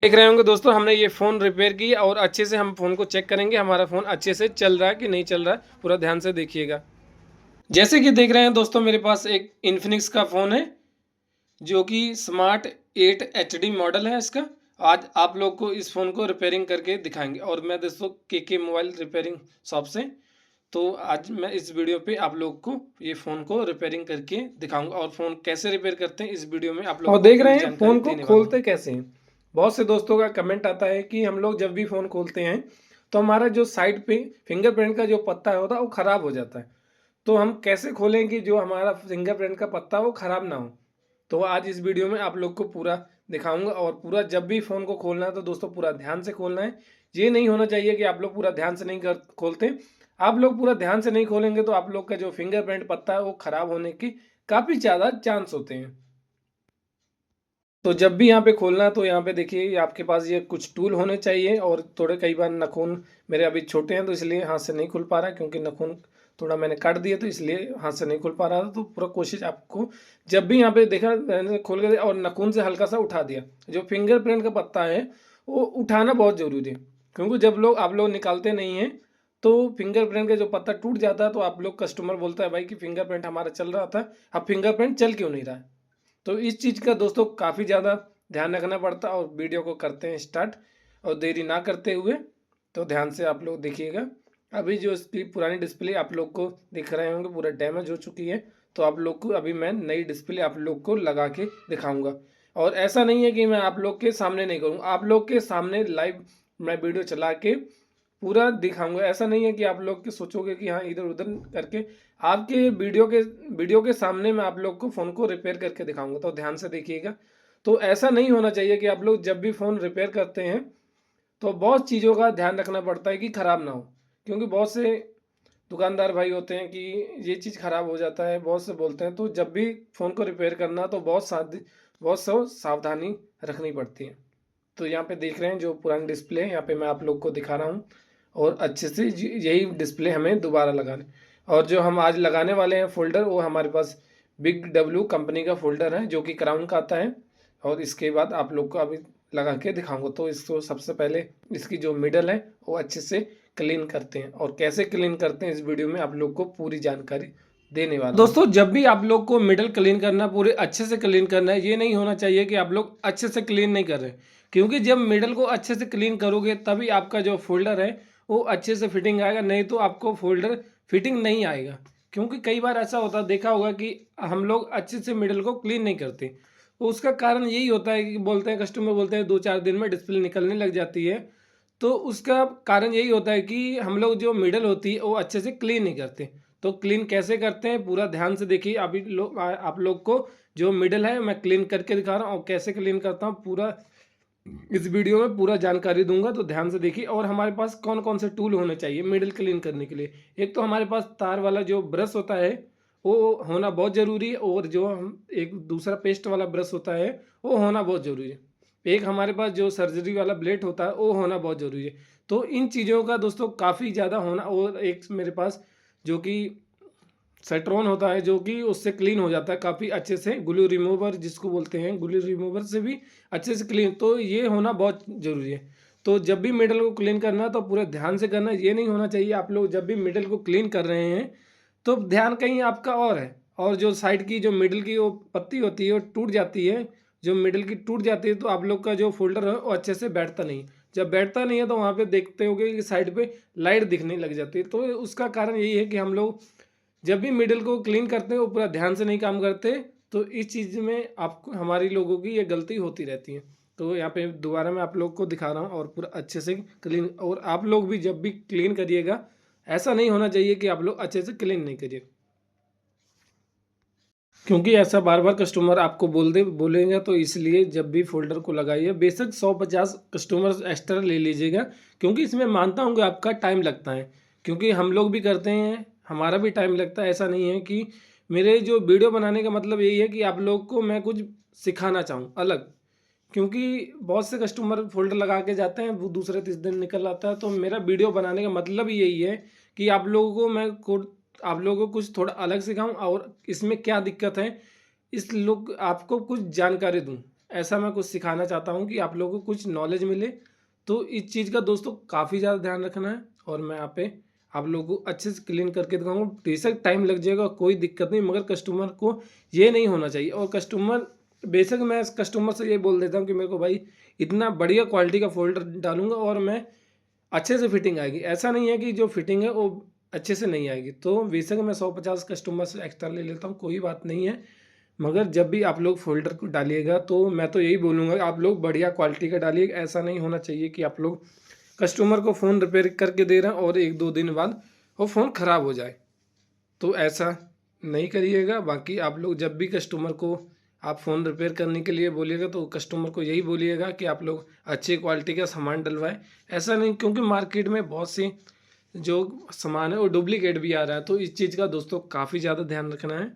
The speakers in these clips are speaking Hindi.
देख रहे होंगे दोस्तों, हमने ये फ़ोन रिपेयर किया और अच्छे से हम फ़ोन को चेक करेंगे हमारा फ़ोन अच्छे से चल रहा है कि नहीं चल रहा है, पूरा ध्यान से देखिएगा। जैसे कि देख रहे हैं दोस्तों, मेरे पास एक इन्फिनिक्स का फ़ोन है जो कि स्मार्ट 8 एचडी मॉडल है इसका। आज आप लोग को इस फ़ोन को रिपेयरिंग करके दिखाएंगे और मैं दोस्तों के मोबाइल रिपेयरिंग शॉप से। तो आज मैं इस वीडियो पे आप लोग को ये फ़ोन को रिपेयरिंग करके दिखाऊंगा और फ़ोन कैसे रिपेयर करते हैं इस वीडियो में आप लोग और को देख पूरी रहे हैं जानकारी फ़ोन को देने वाला हूँ। खोलते कैसे हैं। बहुत से दोस्तों का कमेंट आता है कि हम लोग जब भी फ़ोन खोलते हैं तो हमारा जो साइड पे फिंगरप्रिंट का जो पत्ता होता है वो ख़राब हो जाता है। तो हम कैसे खोलें कि जो हमारा फिंगरप्रिंट का पत्ता वो ख़राब ना हो। तो आज इस वीडियो में आप लोग को पूरा दिखाऊंगा और पूरा जब भी फ़ोन को खोलना है तो दोस्तों पूरा ध्यान से खोलना है। ये नहीं होना चाहिए कि आप लोग पूरा ध्यान से नहीं कर खोलते। आप लोग पूरा ध्यान से नहीं खोलेंगे तो आप लोग का जो फिंगरप्रिंट पत्ता है वो ख़राब होने की काफ़ी ज़्यादा चांस होते हैं। तो जब भी यहाँ पे खोलना है तो यहाँ पे देखिए ये आपके पास ये कुछ टूल होने चाहिए और थोड़े कई बार नाखून मेरे अभी छोटे हैं तो इसलिए हाथ से नहीं खुल पा रहा है, क्योंकि नाखून थोड़ा मैंने काट दिया तो इसलिए हाथ से नहीं खुल पा रहा था। तो पूरा कोशिश आपको जब भी यहाँ पे देखा मैंने खोल के और नाखून से हल्का सा उठा दिया। जो फिंगरप्रिंट का पत्ता है वो उठाना बहुत ज़रूरी है, क्योंकि जब लोग आप लोग निकालते नहीं हैं तो फिंगरप्रिंट का जो पत्ता टूट जाता है तो आप लोग कस्टमर बोलता है भाई कि फिंगरप्रिंट हमारा चल रहा था, अब फिंगरप्रिंट चल क्यों नहीं रहा है। तो इस चीज़ का दोस्तों काफ़ी ज़्यादा ध्यान रखना पड़ता है और वीडियो को करते हैं स्टार्ट और देरी ना करते हुए। तो ध्यान से आप लोग देखिएगा। अभी जो इसकी पुरानी डिस्प्ले आप लोग को दिख रहे होंगे पूरा डैमेज हो चुकी है, तो आप लोग को अभी मैं नई डिस्प्ले आप लोग को लगा के दिखाऊंगा। और ऐसा नहीं है कि मैं आप लोग के सामने नहीं करूँगा, आप लोग के सामने लाइव मैं वीडियो चला के पूरा दिखाऊंगा। ऐसा नहीं है कि आप लोग के सोचोगे कि हाँ इधर उधर करके आपके वीडियो के सामने मैं आप लोग को फ़ोन को रिपेयर करके दिखाऊंगा। तो ध्यान से देखिएगा। तो ऐसा नहीं होना चाहिए कि आप लोग जब भी फ़ोन रिपेयर करते हैं तो बहुत चीज़ों का ध्यान रखना पड़ता है कि ख़राब ना हो, क्योंकि बहुत से दुकानदार भाई होते हैं कि ये चीज़ ख़राब हो जाता है, बहुत से बोलते हैं। तो जब भी फ़ोन को रिपेयर करना तो बहुत सावधानी रखनी पड़ती है। तो यहाँ पे देख रहे हैं जो पुरानी डिस्प्ले है, यहाँ पे मैं आप लोग को दिखा रहा हूँ और अच्छे से यही डिस्प्ले हमें दोबारा लगाने। और जो हम आज लगाने वाले हैं फ़ोल्डर वो हमारे पास बिग डब्ल्यू कंपनी का फ़ोल्डर है जो कि क्राउन का आता है। और इसके बाद आप लोग को अभी लगा के दिखाऊंगा। तो इसको सबसे पहले इसकी जो मिडल है वो अच्छे से क्लीन करते हैं और कैसे क्लीन करते हैं इस वीडियो में आप लोग को पूरी जानकारी देने वाला हूं। दोस्तों जब भी आप लोग को मिडल क्लीन करना पूरे अच्छे से क्लीन करना है, ये नहीं होना चाहिए कि आप लोग अच्छे से क्लीन नहीं कर रहे, क्योंकि जब मिडल को अच्छे से क्लीन करोगे तभी आपका जो फोल्डर है वो अच्छे से फिटिंग आएगा, नहीं तो आपको फोल्डर फिटिंग नहीं आएगा। क्योंकि कई बार ऐसा होता देखा होगा कि हम लोग अच्छे से मिडल को क्लीन नहीं करते, तो उसका कारण यही होता है कि बोलते हैं कस्टमर बोलते हैं 2-4 दिन में डिस्प्ले निकलने लग जाती है। तो उसका कारण यही होता है कि हम लोग जो मिडल होती है वो अच्छे से क्लीन नहीं करते। तो क्लीन कैसे करते हैं पूरा ध्यान से देखिए। अभी लोग आप लोग को जो मिडल है मैं क्लीन करके दिखा रहा हूँ और कैसे क्लीन करता हूँ पूरा इस वीडियो में पूरा जानकारी दूंगा। तो ध्यान से देखिए। और हमारे पास कौन कौन से टूल होने चाहिए मिडल क्लीन करने के लिए। एक तो हमारे पास तार वाला जो ब्रश होता है वो होना बहुत ज़रूरी है, और जो हम एक दूसरा पेस्ट वाला ब्रश होता है वो होना बहुत ज़रूरी है। एक हमारे पास जो सर्जरी वाला ब्लेड होता है वो होना बहुत ज़रूरी है। तो इन चीज़ों का दोस्तों काफ़ी ज़्यादा होना। और एक मेरे पास जो कि सेट्रॉन होता है जो कि उससे क्लीन हो जाता है काफ़ी अच्छे से, ग्लू रिमूवर जिसको बोलते हैं, ग्लू रिमूवर से भी अच्छे से क्लीन। तो ये होना बहुत ज़रूरी है। तो जब भी मिडल को क्लीन करना तो पूरे ध्यान से करना। ये नहीं होना चाहिए आप लोग जब भी मिडल को क्लीन कर रहे हैं तो ध्यान कहीं आपका और है, और जो साइड की जो मिडल की वो पत्ती होती है वो टूट जाती है। जो मिडल की टूट जाती है तो आप लोग का जो फोल्डर है वो अच्छे से बैठता नहीं। जब बैठता नहीं है तो वहाँ पे देखते होगे कि साइड पे लाइट दिखने लग जाती है। तो उसका कारण यही है कि हम लोग जब भी मिडल को क्लीन करते हैं वो पूरा ध्यान से नहीं काम करते। तो इस चीज़ में आपको हमारी लोगों की ये गलती होती रहती है। तो यहाँ पे दोबारा मैं आप लोग को दिखा रहा हूँ और पूरा अच्छे से क्लीन। और आप लोग भी जब भी क्लीन करिएगा ऐसा नहीं होना चाहिए कि आप लोग अच्छे से क्लीन नहीं करिए, क्योंकि ऐसा बार बार कस्टमर आपको बोलेंगे। तो इसलिए जब भी फोल्डर को लगाइए बेशक 150 कस्टमर एक्स्ट्रा ले लीजिएगा, क्योंकि इसमें मानता हूँ कि आपका टाइम लगता है, क्योंकि हम लोग भी करते हैं हमारा भी टाइम लगता है। ऐसा नहीं है कि मेरे जो वीडियो बनाने का मतलब यही है कि आप लोग को मैं कुछ सिखाना चाहूँ अलग, क्योंकि बहुत से कस्टमर फ़ोल्डर लगा के जाते हैं वो दूसरे तीसरे दिन निकल आता है। तो मेरा वीडियो बनाने का मतलब ही यही है कि आप लोगों को कुछ थोड़ा अलग सिखाऊं और इसमें क्या दिक्कत है इस लोग आपको कुछ जानकारी दूं। ऐसा मैं कुछ सिखाना चाहता हूँ कि आप लोगों को कुछ नॉलेज मिले। तो इस चीज़ का दोस्तों काफ़ी ज़्यादा ध्यान रखना है और मैं यहाँ पे आप लोगों को अच्छे से क्लीन करके दिखाऊँगा। बेशक टाइम लग जाएगा, कोई दिक्कत नहीं, मगर कस्टमर को ये नहीं होना चाहिए। और कस्टमर बेशक मैं इस कस्टमर से ये बोल देता हूँ कि मेरे को भाई इतना बढ़िया क्वालिटी का फ़ोल्डर डालूँगा और मैं अच्छे से फिटिंग आएगी। ऐसा नहीं है कि जो फिटिंग है वो अच्छे से नहीं आएगी। तो बेशक मैं 150 कस्टमर से एक्स्ट्रा ले लेता हूँ, कोई बात नहीं है। मगर जब भी आप लोग फ़ोल्डर को डालिएगा तो मैं तो यही बोलूँगा आप लोग बढ़िया क्वालिटी का डालिए। ऐसा नहीं होना चाहिए कि आप लोग कस्टमर को फ़ोन रिपेयर करके दे रहे हैं और 1-2 दिन बाद वो फ़ोन ख़राब हो जाए। तो ऐसा नहीं करिएगा। बाकी आप लोग जब भी कस्टमर को आप फ़ोन रिपेयर करने के लिए बोलिएगा तो कस्टमर को यही बोलिएगा कि आप लोग अच्छी क्वालिटी का सामान डलवाएँ। ऐसा नहीं, क्योंकि मार्केट में बहुत सी जो सामान है वो डुप्लीकेट भी आ रहा है। तो इस चीज़ का दोस्तों काफ़ी ज़्यादा ध्यान रखना है।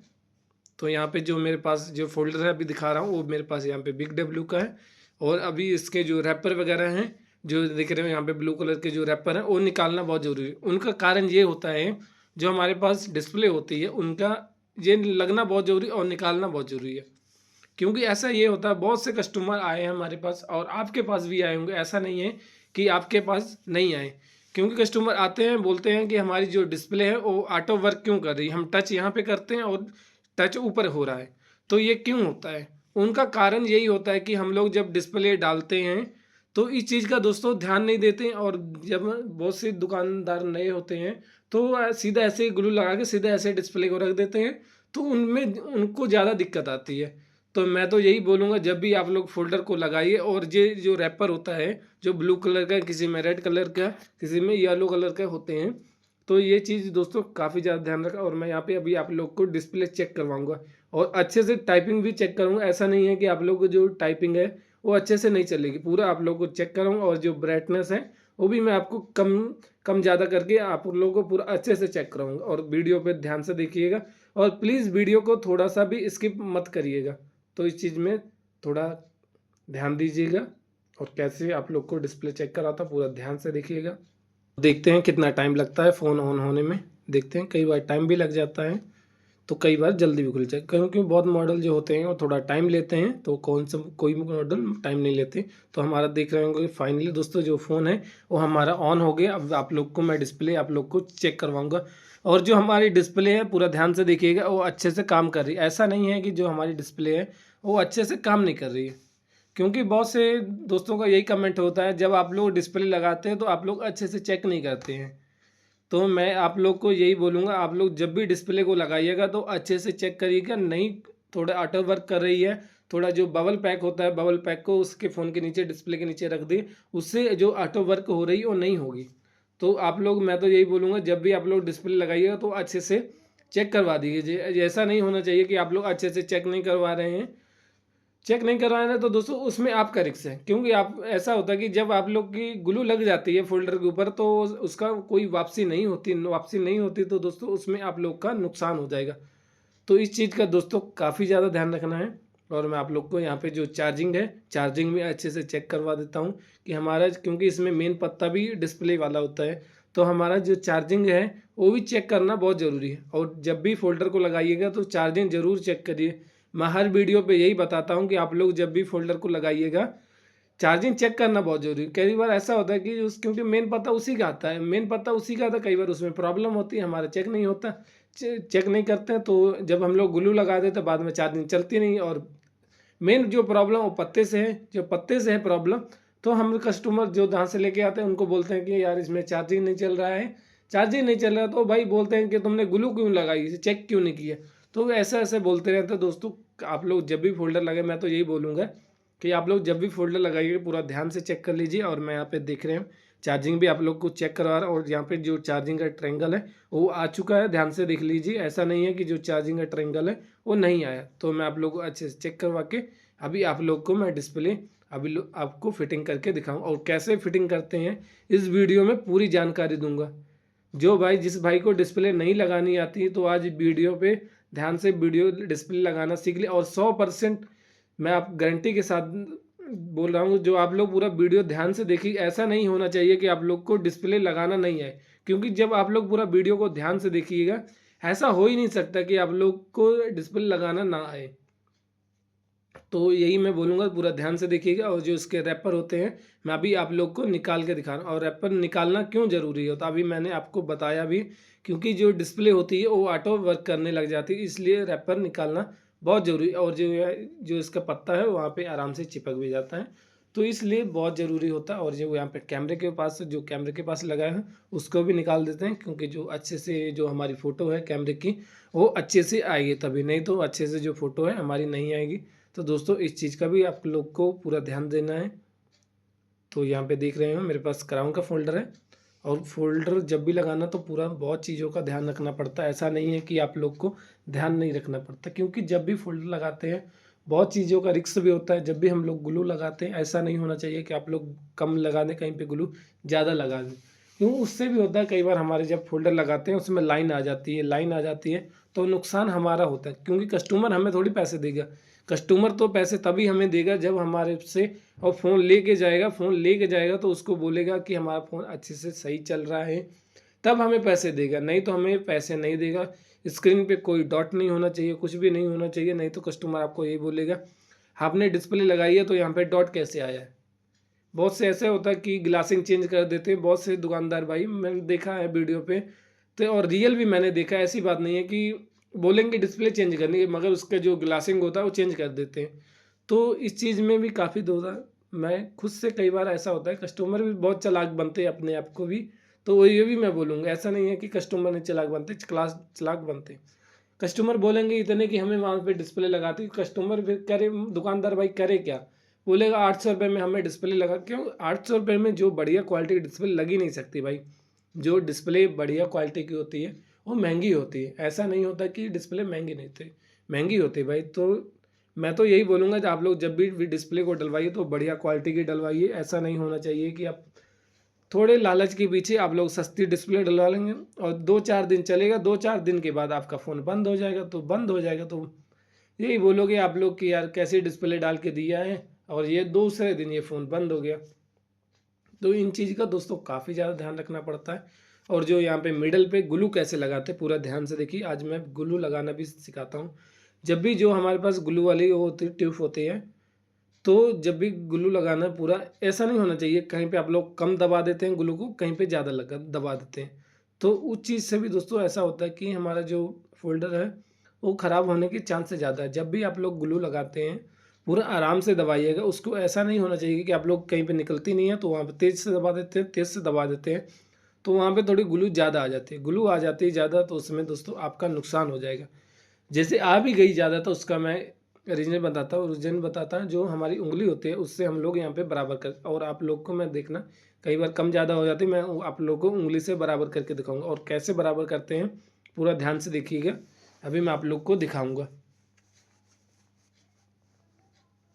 तो यहाँ पे जो मेरे पास जो फ़ोल्डर है अभी दिखा रहा हूँ वो मेरे पास यहाँ पे बिग डब्ल्यू का है। और अभी इसके जो रैपर वगैरह हैं जो दिख रहे हो यहाँ पे ब्लू कलर के जो रैपर हैं वो निकालना बहुत ज़रूरी है। उनका कारण ये होता है जो हमारे पास डिस्प्ले होती है उनका ये लगना बहुत ज़रूरी और निकालना बहुत ज़रूरी है। क्योंकि ऐसा ये होता है बहुत से कस्टमर आए हैं हमारे पास और आपके पास भी आए होंगे, ऐसा नहीं है कि आपके पास नहीं आए। क्योंकि कस्टमर आते हैं बोलते हैं कि हमारी जो डिस्प्ले है वो ऑटो वर्क क्यों कर रही है, हम टच यहाँ पे करते हैं और टच ऊपर हो रहा है, तो ये क्यों होता है। उनका कारण यही होता है कि हम लोग जब डिस्प्ले डालते हैं तो इस चीज़ का दोस्तों ध्यान नहीं देते हैं। और जब बहुत से दुकानदार नए होते हैं तो सीधा ऐसे ग्लू लगा के सीधा ऐसे डिस्प्ले को रख देते हैं, तो उनमें उनको ज़्यादा दिक्कत आती है। तो मैं तो यही बोलूँगा जब भी आप लोग फ़ोल्डर को लगाइए और ये जो रैपर होता है जो ब्लू कलर का, किसी में रेड कलर का, किसी में येलो कलर के होते हैं, तो ये चीज़ दोस्तों काफ़ी ज़्यादा ध्यान रखा। और मैं यहाँ पे अभी आप लोग को डिस्प्ले चेक करवाऊँगा और अच्छे से टाइपिंग भी चेक करूँगा। ऐसा नहीं है कि आप लोग को जो टाइपिंग है वो अच्छे से नहीं चलेगी, पूरा आप लोग को चेक करूँगा। और जो ब्राइटनेस है वो भी मैं आपको कम कम ज़्यादा करके आप लोगों को पूरा अच्छे से चेक कराऊँगा। और वीडियो पे ध्यान से देखिएगा और प्लीज़ वीडियो को थोड़ा सा भी स्किप मत करिएगा। तो इस चीज़ में थोड़ा ध्यान दीजिएगा। और कैसे आप लोग को डिस्प्ले चेक कराता पूरा ध्यान से देखिएगा। देखते हैं कितना टाइम लगता है फ़ोन ऑन होने में। देखते हैं, कई बार टाइम भी लग जाता है तो कई बार जल्दी भी खुल जाए, क्योंकि बहुत मॉडल जो होते हैं वो थोड़ा टाइम लेते हैं। तो कौन सा कोई मॉडल टाइम नहीं लेते। तो हमारा देख रहे होंगे फाइनली दोस्तों जो फ़ोन है वो हमारा ऑन हो गया। अब आप लोग को मैं डिस्प्ले आप लोग को चेक करवाऊँगा। और जो हमारी डिस्प्ले है पूरा ध्यान से देखिएगा वो अच्छे से काम कर रही है। ऐसा नहीं है कि जो हमारी डिस्प्ले है वो अच्छे से काम नहीं कर रही है। क्योंकि बहुत से दोस्तों का यही कमेंट होता है जब आप लोग डिस्प्ले लगाते हैं तो आप लोग अच्छे से चेक नहीं करते हैं। तो मैं आप लोग को यही बोलूँगा आप लोग जब भी डिस्प्ले को लगाइएगा तो अच्छे से चेक करिएगा। नहीं थोड़ा ऑटो वर्क कर रही है, थोड़ा जो बबल पैक होता है बबल पैक को उसके फ़ोन के नीचे डिस्प्ले के नीचे रख दें, उससे जो ऑटो वर्क हो रही है वो नहीं होगी। तो आप लोग मैं तो यही बोलूँगा जब भी आप लोग डिस्प्ले लगाइएगा तो अच्छे से चेक करवा दीजिए। ऐसा नहीं होना चाहिए कि आप लोग अच्छे से चेक नहीं करवा रहे हैं। चेक नहीं करवाना तो दोस्तों उसमें आपका रिस्क है। क्योंकि आप ऐसा होता है कि जब आप लोग की ग्लू लग जाती है फ़ोल्डर के ऊपर तो उसका कोई वापसी नहीं होती तो दोस्तों उसमें आप लोग का नुकसान हो जाएगा। तो इस चीज़ का दोस्तों काफ़ी ज़्यादा ध्यान रखना है। और मैं आप लोग को यहाँ पे जो चार्जिंग है चार्जिंग में अच्छे से चेक करवा देता हूँ कि हमारा, क्योंकि इसमें मेन पत्ता भी डिस्प्ले वाला होता है, तो हमारा जो चार्जिंग है वो भी चेक करना बहुत ज़रूरी है। और जब भी फ़ोल्डर को लगाइएगा तो चार्जिंग ज़रूर चेक करिए। मैं हर वीडियो पे यही बताता हूँ कि आप लोग जब भी फ़ोल्डर को लगाइएगा चार्जिंग चेक करना बहुत ज़रूरी है। कई बार ऐसा होता है कि क्योंकि मेन पता उसी का आता है, मेन पता उसी का आता है, कई बार उसमें प्रॉब्लम होती है, हमारा चेक नहीं होता। चेक नहीं करते हैं तो जब हम लोग ग्लू लगा देते हैं बाद में चार्जिंग चलती नहीं। और मेन जो प्रॉब्लम वो पत्ते से है, जो पत्ते से है प्रॉब्लम। तो हम कस्टमर जो जहाँ से लेके आते हैं उनको बोलते हैं कि यार इसमें चार्जिंग नहीं चल रहा है, चार्जिंग नहीं चल रहा, तो भाई बोलते हैं कि तुमने ग्लू क्यों लगाई, इसे चेक क्यों नहीं किया। तो ऐसे ऐसे बोलते रहते हैं दोस्तों। आप लोग जब भी फ़ोल्डर लगाए मैं तो यही बोलूँगा कि आप लोग जब भी फ़ोल्डर लगाइए पूरा ध्यान से चेक कर लीजिए। और मैं यहाँ पे देख रहे हैं चार्जिंग भी आप लोग को चेक करवा रहा हूँ। और यहाँ पे जो चार्जिंग का ट्रायंगल है वो आ चुका है, ध्यान से देख लीजिए। ऐसा नहीं है कि जो चार्जिंग का ट्रायंगल है वो नहीं आया। तो मैं आप लोग को अच्छे से चेक करवा के अभी आप लोग को मैं डिस्प्ले अभी आपको फिटिंग करके दिखाऊँ। और कैसे फिटिंग करते हैं इस वीडियो में पूरी जानकारी दूंगा। जो भाई जिस भाई को डिस्प्ले नहीं लगानी आती तो आज वीडियो पे ध्यान से वीडियो डिस्प्ले लगाना सीख ले। और 100% मैं आप गारंटी के साथ बोल रहा हूँ जो आप लोग पूरा वीडियो ध्यान से देखिए। ऐसा नहीं होना चाहिए कि आप लोग को डिस्प्ले लगाना नहीं आए, क्योंकि जब आप लोग पूरा वीडियो को ध्यान से देखिएगा ऐसा हो ही नहीं सकता कि आप लोग को डिस्प्ले लगाना ना आए। तो यही मैं बोलूँगा, पूरा ध्यान से देखिएगा। और जो इसके रैपर होते हैं, मैं अभी आप लोग को निकाल के दिखा रहा हूँ। और रैपर निकालना क्यों ज़रूरी होता है, अभी मैंने आपको बताया भी, क्योंकि जो डिस्प्ले होती है वो ऑटो वर्क करने लग जाती है, इसलिए रैपर निकालना बहुत ज़रूरी है। और जो है, जो इसका पत्ता है वहाँ पे आराम से चिपक भी जाता है, तो इसलिए बहुत ज़रूरी होता है। और जो यहाँ पे कैमरे के पास लगा है, उसको भी निकाल देते हैं, क्योंकि जो अच्छे से जो हमारी फ़ोटो है कैमरे की, वो अच्छे से आएगी तभी, नहीं तो अच्छे से जो फ़ोटो है हमारी नहीं आएगी। तो दोस्तों इस चीज़ का भी आप लोग को पूरा ध्यान देना है। तो यहाँ पे देख रहे हो मेरे पास क्राउन का फ़ोल्डर है, और फ़ोल्डर जब भी लगाना तो पूरा बहुत चीज़ों का ध्यान रखना पड़ता है। ऐसा नहीं है कि आप लोग को ध्यान नहीं रखना पड़ता, क्योंकि जब भी फ़ोल्डर लगाते हैं बहुत चीज़ों का रिस्क भी होता है। जब भी हम लोग ग्लू लगाते हैं, ऐसा नहीं होना चाहिए कि आप लोग कम लगा दें, कहीं पे ग्लू ज़्यादा लगा दें, क्यों उससे भी होता है कई बार हमारे जब फ़ोल्डर लगाते हैं उसमें लाइन आ जाती है, तो नुकसान हमारा होता है, क्योंकि कस्टमर हमें थोड़ी पैसे देगा। कस्टमर तो पैसे तभी हमें देगा जब हमारे से और फ़ोन लेके जाएगा तो उसको बोलेगा कि हमारा फ़ोन अच्छे से सही चल रहा है, तब हमें पैसे देगा, नहीं तो हमें पैसे नहीं देगा। स्क्रीन पे कोई डॉट नहीं होना चाहिए, कुछ भी नहीं होना चाहिए, नहीं तो कस्टमर आपको यही बोलेगा, आपने डिस्प्ले लगाई है तो यहाँ पे डॉट कैसे आया है। बहुत से ऐसा होता है कि ग्लासिंग चेंज कर देते हैं बहुत से दुकानदार भाई, मैंने देखा है वीडियो पे। तो और रियल भी मैंने देखा है, ऐसी बात नहीं है कि बोलेंगे डिस्प्ले चेंज करनी है, मगर उसका जो ग्लासिंग होता है वो चेंज कर देते हैं। तो इस चीज़ में भी काफ़ी दोधा, मैं खुद से कई बार ऐसा होता है, कस्टमर भी बहुत चालाक बनते हैं अपने आप को भी। तो वो ये भी मैं बोलूँगा, ऐसा नहीं है कि कस्टमर नहीं चालाक बनते, क्लास चालाक बनते हैं। कस्टमर बोलेंगे इतने कि हमें वहाँ पे डिस्प्ले लगा दी, कस्टमर फिर करे, दुकानदार भाई करे क्या, बोलेगा 800 रुपये में हमें डिस्प्ले लगा। क्यों 800 रुपये में जो बढ़िया क्वालिटी की डिस्प्ले लगी नहीं सकती भाई। जो डिस्प्ले बढ़िया क्वालिटी की होती है वो महंगी होती है, ऐसा नहीं होता कि डिस्प्ले महंगी नहीं थी, महंगी होती है भाई। तो मैं तो यही बोलूँगा कि आप लोग जब भी डिस्प्ले को डलवाइए तो बढ़िया क्वालिटी की डलवाइए। ऐसा नहीं होना चाहिए कि आप थोड़े लालच के पीछे आप लोग सस्ती डिस्प्ले डलवा लेंगे और 2-4 दिन चलेगा, 2-4 दिन के बाद आपका फ़ोन बंद हो जाएगा। तो बंद हो जाएगा तो यही बोलोगे आप लोग कि यार कैसी डिस्प्ले डाल के दिया है, और ये दूसरे दिन ये फ़ोन बंद हो गया। तो इन चीज़ का दोस्तों काफ़ी ज़्यादा ध्यान रखना पड़ता है। और जो यहाँ पे मिडल पे ग्लू कैसे लगाते हैं, पूरा ध्यान से देखिए, आज मैं ग्लू लगाना भी सिखाता हूँ। जब भी जो हमारे पास ग्लू वाली वो होती ट्यूब होती है, तो जब भी ग्लू लगाना है पूरा, ऐसा नहीं होना चाहिए कहीं पे आप लोग कम दबा देते हैं ग्लू को, कहीं पे ज़्यादा लगा दबा देते हैं। तो उस चीज़ से भी दोस्तों ऐसा होता है कि हमारा जो फ़ोल्डर है वो ख़राब होने के चांसेस ज़्यादा है। जब भी आप लोग ग्लू लगाते हैं पूरा आराम से दबाइएगा उसको, ऐसा नहीं होना चाहिए कि आप लोग कहीं पे निकलती नहीं है तो वहाँ पे तेज़ से दबा देते हैं, तेज़ से दबा देते हैं, तो वहाँ पे थोड़ी ग्लू ज़्यादा आ जाती है। ग्लू आ जाती है ज़्यादा तो उसमें दोस्तों आपका नुकसान हो जाएगा। जैसे आ भी गई ज़्यादा तो उसका मैं रीज़न बताता हूँ। जो हमारी उँगली होती है उससे हम लोग यहाँ पे बराबर कर, और आप लोग को मैं देखना कई बार कम ज़्यादा हो जाती है, मैं आप लोग को उँगली से बराबर करके दिखाऊँगा। और कैसे बराबर करते हैं पूरा ध्यान से देखिएगा, अभी मैं आप लोग को दिखाऊँगा।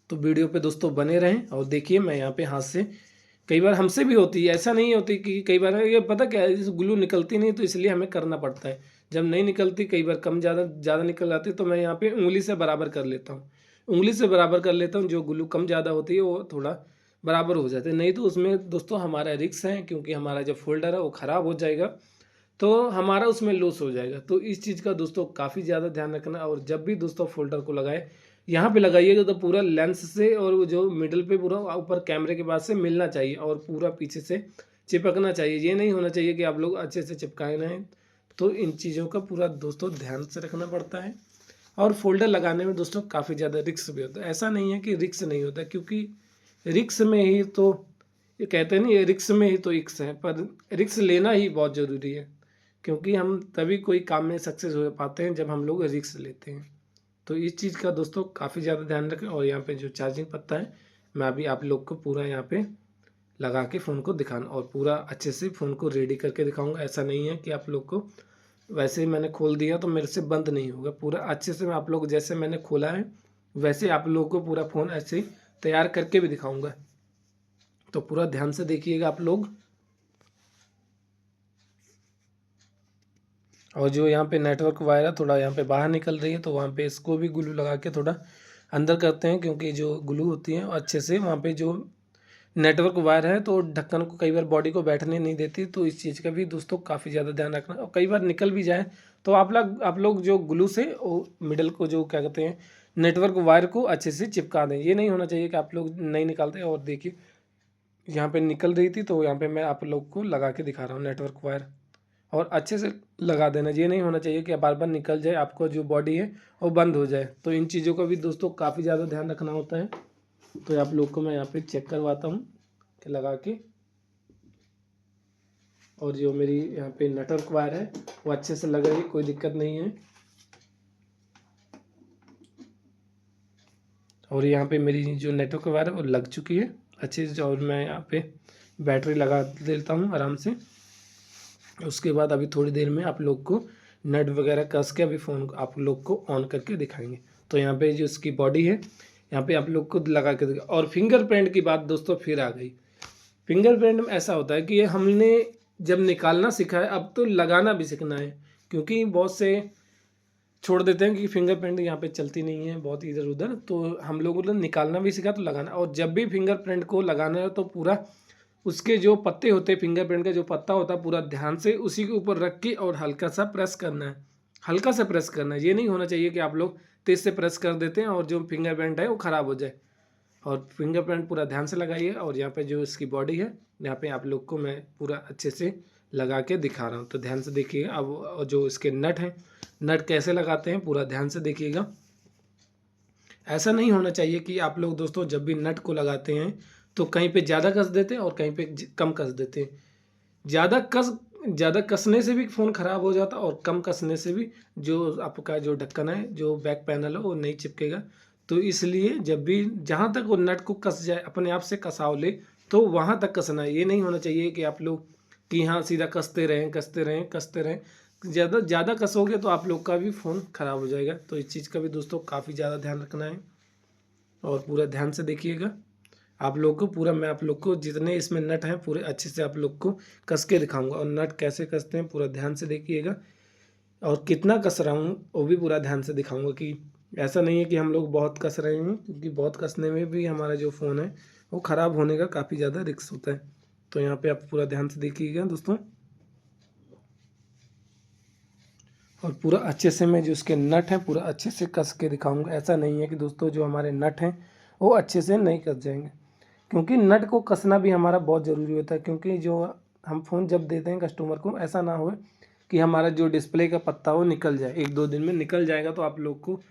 तो वीडियो पे दोस्तों बने रहें और देखिए मैं यहाँ पे हाथ से, कई बार हमसे भी होती है, ऐसा नहीं होती कि कई बार ये पता क्या है, ग्लू निकलती नहीं तो इसलिए हमें करना पड़ता है। जब नहीं निकलती कई बार कम ज़्यादा ज़्यादा निकल आती है तो मैं यहाँ पे उंगली से बराबर कर लेता हूँ, उंगली से बराबर कर लेता हूँ। जो ग्लू कम ज़्यादा होती है वो थोड़ा बराबर हो जाते हैं, नहीं तो उसमें दोस्तों हमारा रिस्क है, क्योंकि हमारा जो फोल्डर है वो ख़राब हो जाएगा, तो हमारा उसमें लॉस हो जाएगा। तो इस चीज़ का दोस्तों काफ़ी ज़्यादा ध्यान रखना। और जब भी दोस्तों फ़ोल्डर को लगाए, यहाँ पे लगाइएगा तो पूरा लेंस से और वो जो मिडल पे पूरा ऊपर कैमरे के पास से मिलना चाहिए और पूरा पीछे से चिपकना चाहिए। ये नहीं होना चाहिए कि आप लोग अच्छे से चिपकाए रहें। तो इन चीज़ों का पूरा दोस्तों ध्यान से रखना पड़ता है। और फ़ोल्डर लगाने में दोस्तों काफ़ी ज़्यादा रिस्क भी होता है। ऐसा नहीं है कि रिस्क नहीं होता, क्योंकि रिस्क में ही तो, ये कहते हैं नहीं, ये रिस्क में ही तो इक्स है, पर रिस्क लेना ही बहुत ज़रूरी है, क्योंकि हम तभी कोई काम में सक्सेस हो पाते हैं जब हम लोग रिस्क लेते हैं। तो इस चीज़ का दोस्तों काफ़ी ज़्यादा ध्यान रखें। और यहाँ पे जो चार्जिंग पत्ता है मैं अभी आप लोग को पूरा यहाँ पे लगा के फ़ोन को दिखाना और पूरा अच्छे से फ़ोन को रेडी करके दिखाऊंगा। ऐसा नहीं है कि आप लोग को वैसे ही मैंने खोल दिया तो मेरे से बंद नहीं होगा, पूरा अच्छे से मैं आप लोग जैसे मैंने खोला है वैसे आप लोग को पूरा फ़ोन ऐसे ही तैयार करके भी दिखाऊंगा। तो पूरा ध्यान से देखिएगा आप लोग। और जो यहाँ पे नेटवर्क वायर है थोड़ा यहाँ पे बाहर निकल रही है, तो वहाँ पे इसको भी ग्लू लगा के थोड़ा अंदर करते हैं, क्योंकि जो ग्लू होती है अच्छे से वहाँ पे जो नेटवर्क वायर है तो ढक्कन को कई बार बॉडी को बैठने नहीं देती। तो इस चीज़ का भी दोस्तों काफ़ी ज़्यादा ध्यान रखना। और कई बार निकल भी जाए तो आप लोग जो ग्लू से वो मिडल को जो क्या कहते हैं नेटवर्क वायर को अच्छे से चिपका दें। ये नहीं होना चाहिए कि आप लोग नहीं निकालते। और देखिए यहाँ पे निकल रही थी, तो यहाँ पे मैं आप लोग को लगा के दिखा रहा हूँ नेटवर्क वायर, और अच्छे से लगा देना। ये नहीं होना चाहिए कि बार बार निकल जाए, आपको जो बॉडी है वो बंद हो जाए। तो इन चीज़ों का भी दोस्तों काफ़ी ज़्यादा ध्यान रखना होता है। तो आप लोग को मैं यहाँ पे चेक करवाता हूँ कि लगा के, और जो मेरी यहाँ पे नेटवर्क वायर है वो अच्छे से लग रही है, कोई दिक्कत नहीं है। और यहाँ पे मेरी जो नेटवर्क वायर है वो लग चुकी है अच्छे से। और मैं यहाँ पे बैटरी लगा देता हूँ आराम से। उसके बाद अभी थोड़ी देर में आप लोग को नट वगैरह कस के अभी फ़ोन आप लोग को ऑन करके दिखाएंगे। तो यहाँ पे जो इसकी बॉडी है यहाँ पे आप लोग को लगा के दिखा। और फिंगरप्रिंट की बात दोस्तों फिर आ गई। फिंगरप्रिंट में ऐसा होता है कि ये हमने जब निकालना सीखा है, अब तो लगाना भी सीखना है। क्योंकि बहुत से छोड़ देते हैं कि फिंगरप्रिंट यहाँ पे चलती नहीं है बहुत इधर उधर, तो हम लोगों ने निकालना भी सीखा तो लगाना। और जब भी फिंगरप्रिंट को लगाना है तो पूरा उसके जो पत्ते होते हैं, फिंगरप्रिंट का जो पत्ता होता है, पूरा ध्यान से उसी के ऊपर रख के और हल्का सा प्रेस करना है। हल्का सा प्रेस करना है। ये नहीं होना चाहिए कि आप लोग तेज से प्रेस कर देते हैं और जो फिंगरप्रिंट है वो ख़राब हो जाए। और फिंगरप्रिंट पूरा ध्यान से लगाइए। और यहाँ पे जो इसकी बॉडी है यहाँ पे आप लोग को मैं पूरा अच्छे से लगा के दिखा रहा हूँ, तो ध्यान से देखिएगा। अब जो इसके नट हैं, नट कैसे लगाते हैं पूरा ध्यान से देखिएगा। ऐसा नहीं होना चाहिए कि आप लोग दोस्तों जब भी नट को लगाते हैं तो कहीं पे ज़्यादा कस देते हैं और कहीं पे कम कस देते हैं। ज़्यादा कसने से भी फ़ोन ख़राब हो जाता है, और कम कसने से भी जो आपका जो ढक्कन है, जो बैक पैनल है, वो नहीं चिपकेगा। तो इसलिए जब भी जहाँ तक वो नट को कस जाए, अपने आप से कसाव ले, तो वहाँ तक कसना है। ये नहीं होना चाहिए कि आप लोग कि हाँ सीधा कसते रहें कसते रहें कसते रहें। ज़्यादा कसोगे तो आप लोग का भी फ़ोन ख़राब हो जाएगा। तो इस चीज़ का भी दोस्तों काफ़ी ज़्यादा ध्यान रखना है, और पूरा ध्यान से देखिएगा। आप लोग को पूरा मैं आप लोग को जितने इसमें नट हैं पूरे अच्छे से आप लोग को कस के दिखाऊंगा। और नट कैसे कसते हैं पूरा ध्यान से देखिएगा, और कितना कस रहा हूँ वो भी पूरा ध्यान से दिखाऊंगा। कि ऐसा नहीं है कि हम लोग बहुत कस रहे हैं, क्योंकि बहुत कसने में भी हमारा जो फ़ोन है वो ख़राब होने का काफ़ी ज़्यादा रिस्क होता है। तो यहाँ पे आप पूरा ध्यान से देखिएगा दोस्तों। और पूरा अच्छे से मैं जो इसके नट हैं पूरा अच्छे से कस के दिखाऊंगा। ऐसा नहीं है कि दोस्तों जो हमारे नट हैं वो अच्छे से नहीं कस जाएंगे, क्योंकि नट को कसना भी हमारा बहुत ज़रूरी होता है। क्योंकि जो हम फ़ोन जब देते हैं कस्टमर को, ऐसा ना हो कि हमारा जो डिस्प्ले का पत्ता वो निकल जाए। 1-2 दिन में निकल जाएगा तो आप लोग को,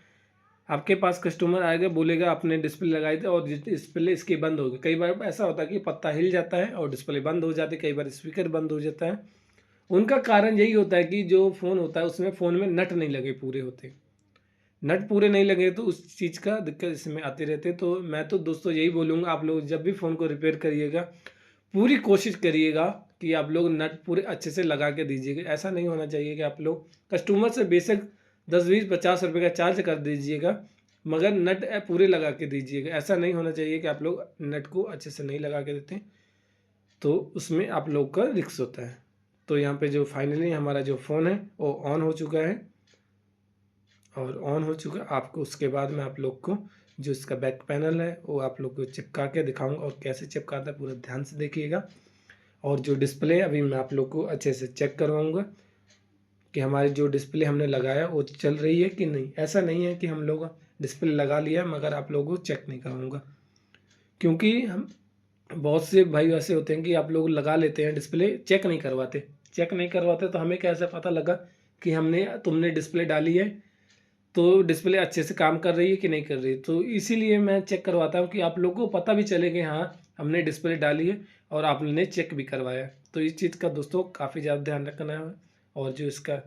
आपके पास कस्टमर आएगा बोलेगा आपने डिस्प्ले लगाई थी और डिस्प्ले इसकी बंद हो गई। कई बार ऐसा होता है कि पत्ता हिल जाता है और डिस्प्ले बंद हो जाती है, कई बार स्पीकर बंद हो जाता है। उनका कारण यही होता है कि जो फ़ोन होता है उसमें फ़ोन में नट नहीं लगे पूरे होते। नट पूरे नहीं लगे तो उस चीज़ का दिक्कत इसमें आती रहती है। तो मैं तो दोस्तों यही बोलूँगा, आप लोग जब भी फ़ोन को रिपेयर करिएगा पूरी कोशिश करिएगा कि आप लोग नट पूरे अच्छे से लगा के दीजिएगा। ऐसा नहीं होना चाहिए कि आप लोग कस्टमर से बेशक 10-20-50 रुपये का चार्ज कर दीजिएगा, मगर नट पूरे लगा के दीजिएगा। ऐसा नहीं होना चाहिए कि आप लोग नट को अच्छे से नहीं लगा के देते, तो उसमें आप लोग का रिस्क होता है। तो यहाँ पे जो फाइनली हमारा जो फ़ोन है वो ऑन हो चुका है, और ऑन हो चुका है। आपको उसके बाद में आप लोग को जो इसका बैक पैनल है वो आप लोग को चिपका के दिखाऊंगा, और कैसे चिपकाता है पूरा ध्यान से देखिएगा। और जो डिस्प्ले अभी मैं आप लोग को अच्छे से चेक करवाऊंगा कि हमारी जो डिस्प्ले हमने लगाया वो चल रही है कि नहीं। ऐसा नहीं है कि हम लोग डिस्प्ले लगा लिया मगर आप लोगों को चेक नहीं कराऊंगा, क्योंकि हम बहुत से भाई ऐसे होते हैं कि आप लोग लगा लेते हैं डिस्प्ले, चेक नहीं करवाते। तो हमें कैसे पता लगा कि तुमने डिस्प्ले डाली है तो डिस्प्ले अच्छे से काम कर रही है कि नहीं कर रही है। तो इसीलिए मैं चेक करवाता हूँ कि आप लोगों को पता भी चले कि हाँ हमने डिस्प्ले डाली है और आपने चेक भी करवाया है। तो इस चीज़ का दोस्तों काफ़ी ज़्यादा ध्यान रखना है। और जो इसका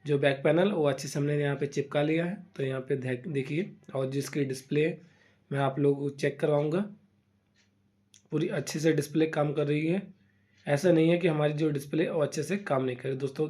जो बैक पैनल वो अच्छे से हमने यहाँ पे चिपका लिया है, तो यहाँ पे देखिए। और जिसकी डिस्प्ले मैं आप लोगों को चेक करवाऊँगा, पूरी अच्छे से डिस्प्ले काम कर रही है। ऐसा नहीं है कि हमारी जो डिस्प्ले वो अच्छे से काम नहीं करे दोस्तों।